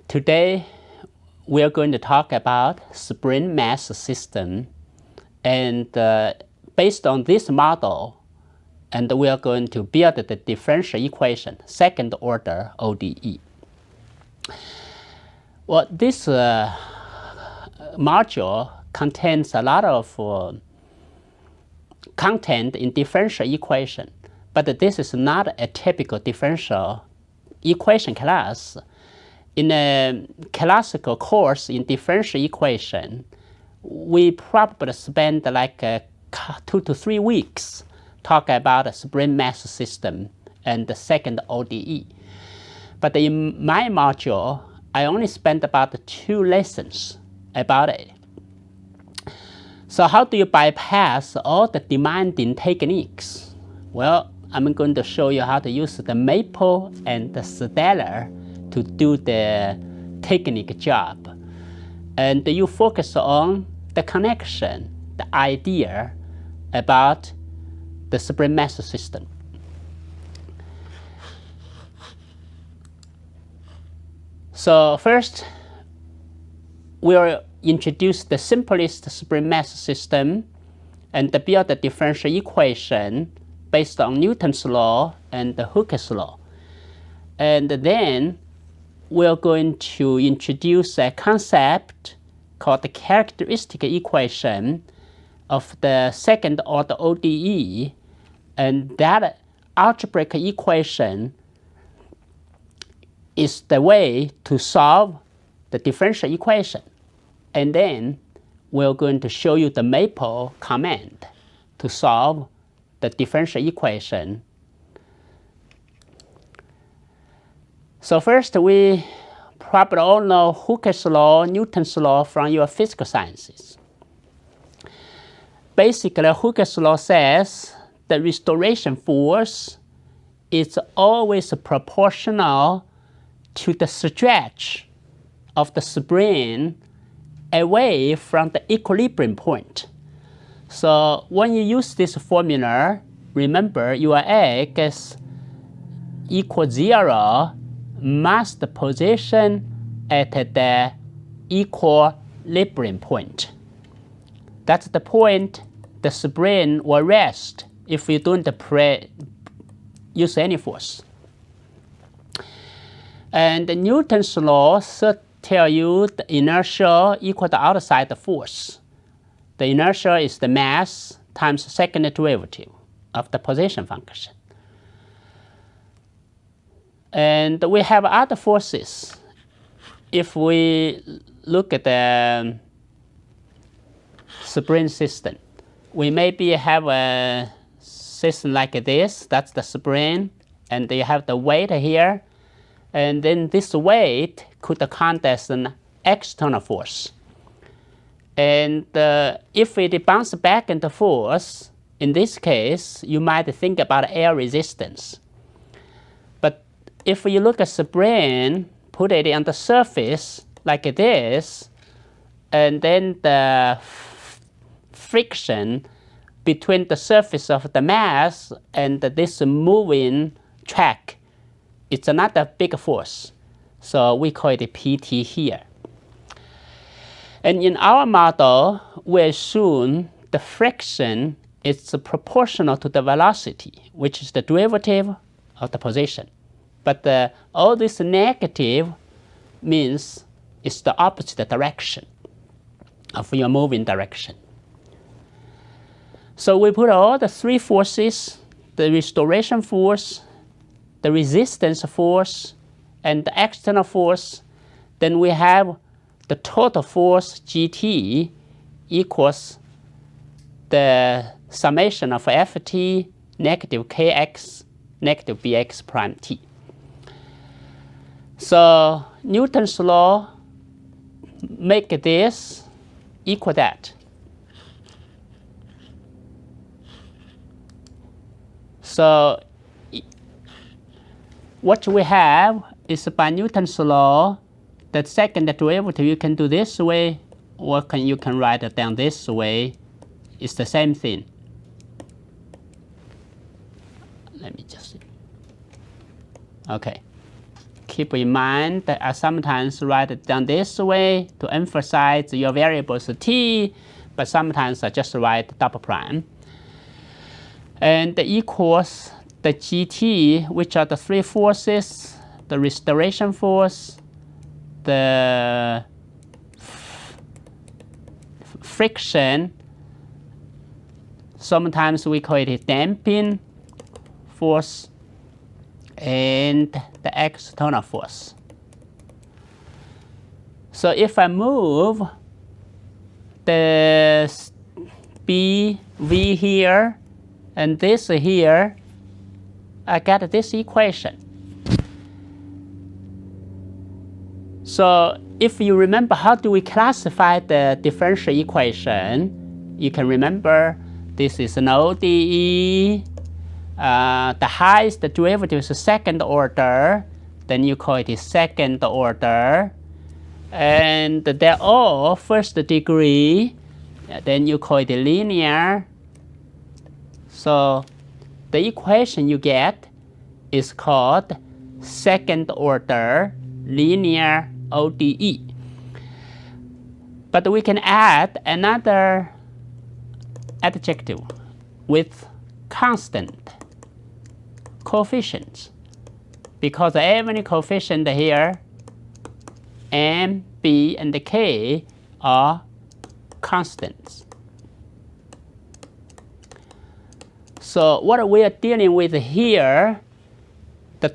Today, we are going to talk about spring mass system, and based on this model, and we are going to build the differential equation, second order ODE. Well, this module contains a lot of content in differential equation, but this is not a typical differential equation class. In a classical course in differential equation, we probably spend like 2 to 3 weeks talking about a spring mass system and the second ODE. But in my module, I only spent about 2 lessons about it. So how do you bypass all the demanding techniques? Well, I'm going to show you how to use the maple and the stellar to do the technique job. And you focus on the connection, the idea about the spring mass system. So first, we'll introduce the simplest spring mass system and build the differential equation based on Newton's law and the Hooke's law. And then we're going to introduce a concept called the characteristic equation of the second order ODE, and that algebraic equation is the way to solve the differential equation. And then we're going to show you the maple command to solve the differential equation. So first, we probably all know Hooke's law, Newton's law from your physical sciences. Basically, Hooke's law says the restoration force is always proportional to the stretch of the spring away from the equilibrium point. So when you use this formula, remember your x equals 0 must position at the equilibrium point. That's the point the spring will rest if you don't use any force. And Newton's law tell you the inertia equal the outside force. The inertia is the mass times the second derivative of the position function. And we have other forces. If we look at the spring system, we maybe have a system like this. That's the spring, and you have the weight here. And then this weight could count as an external force. And if it bounces back into force, in this case, you might think about air resistance. But if you look at spring, put it on the surface like this, and then the friction between the surface of the mass and this moving track, it's another big force. So we call it PT here. And in our model, we assume the friction is proportional to the velocity, which is the derivative of the position. But all this negative means it's the opposite direction of your moving direction. So we put all the 3 forces, the restoration force, the resistance force, and the external force. Then we have the total force GT equals the summation of Ft negative Kx negative Bx prime t. So Newton's law make this equal that. So what we have is by Newton's law, the second derivative you can do this way, or you can write it down this way. It's the same thing. Let me just see. Okay. keep in mind that I sometimes write it down this way to emphasize your variables t, but sometimes I just write double prime. And equals the gt, which are the three forces, the restoration force, the friction, sometimes we call it a damping force, and the external force. So if I move the BV here and this here, I get this equation. So if you remember how do we classify the differential equation, you can remember this is an ODE. The highest derivative is second order, then you call it second order. And they're all first degree, then you call it linear. So the equation you get is called second order linear ODE. But we can add another adjective with constant coefficients, because every coefficient here, M, B, and K, are constants. So what we are dealing with here, the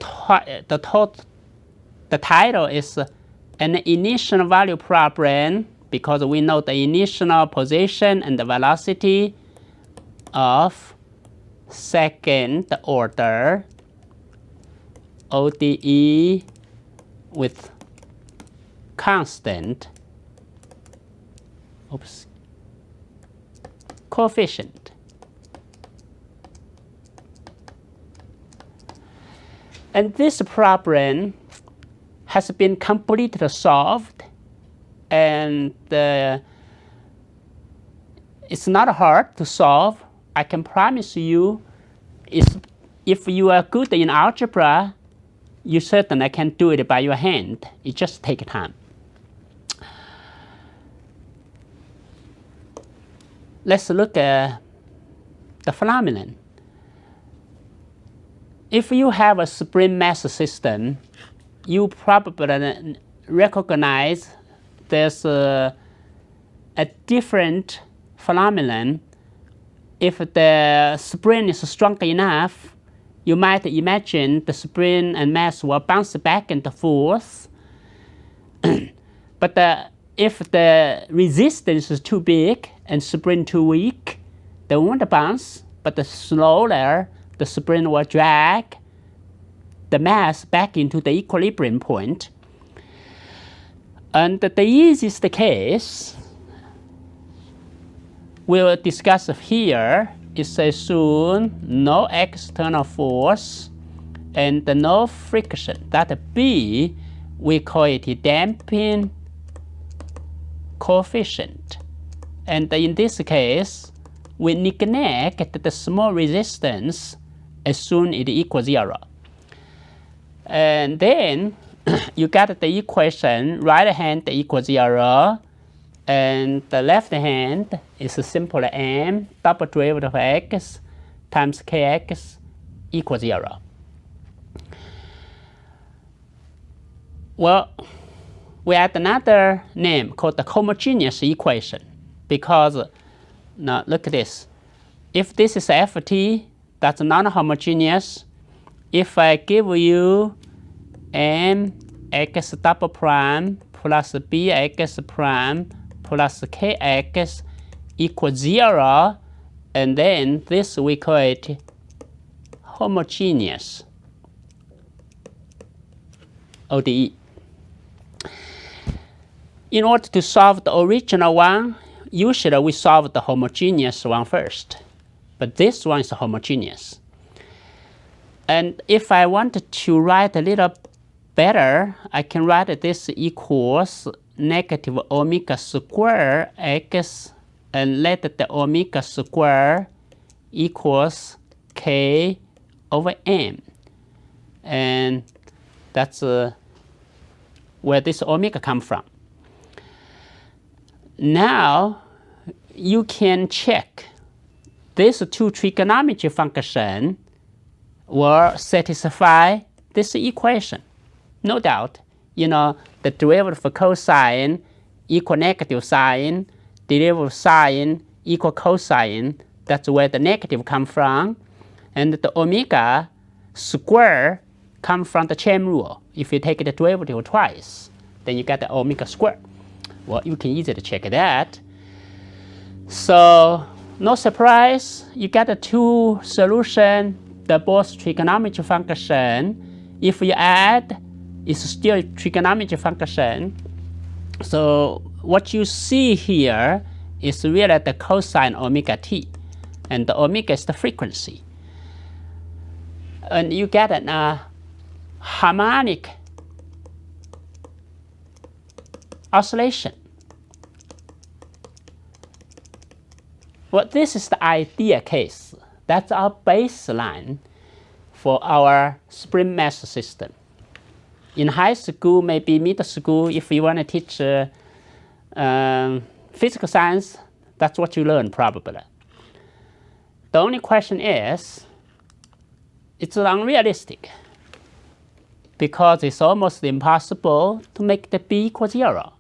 title is an initial value problem, because we know the initial position and the velocity of second order ODE with constant coefficient. And this problem has been completely solved, and it's not hard to solve. I can promise you, if you are good in algebra, you certainly can do it by your hand. It just takes time. Let's look at the phenomenon. If you have a spring mass system, you probably recognize there's a different phenomenon. If the spring is strong enough, you might imagine the spring and mass will bounce back and forth. But if the resistance is too big and spring too weak, they won't bounce, but slowly the spring will drag the mass back into the equilibrium point. And the easiest case we'll discuss here is assume no external force and no friction. That B, we call it a damping coefficient. And in this case, we neglect the small resistance as soon as it equals 0. And then you get the equation right hand equals 0, and the left hand is a simple m double derivative of x times kx equals 0. Well, we add another name called the homogeneous equation, because now look at this. If this is ft, that's non-homogeneous. If I give you mx double prime plus bx prime plus kx equals 0, and then this we call it homogeneous ODE. In order to solve the original one, usually we solve the homogeneous one first, but this one is homogeneous. And if I wanted to write a little better, I can write this equals negative omega square x, and let the omega square equals k over m. And that's where this omega comes from. Now, you can check these two trigonometry functions will satisfy this equation. No doubt, the derivative for cosine equal negative sine, derivative of sine equal cosine, that's where the negative comes from. And the omega square comes from the chain rule. If you take the derivative twice, then you get the omega square. Well, you can easily check that. So, no surprise, you get the two solutions, the both trigonometry function. If you add, it's still trigonometry function. So what you see here is really the cosine omega t, and the omega is the frequency. And you get a harmonic oscillation. Well, this is the ideal case. That's our baseline for our spring math system. In high school, maybe middle school, if you want to teach physical science, that's what you learn probably. The only question is, it's unrealistic because it's almost impossible to make the b equal 0.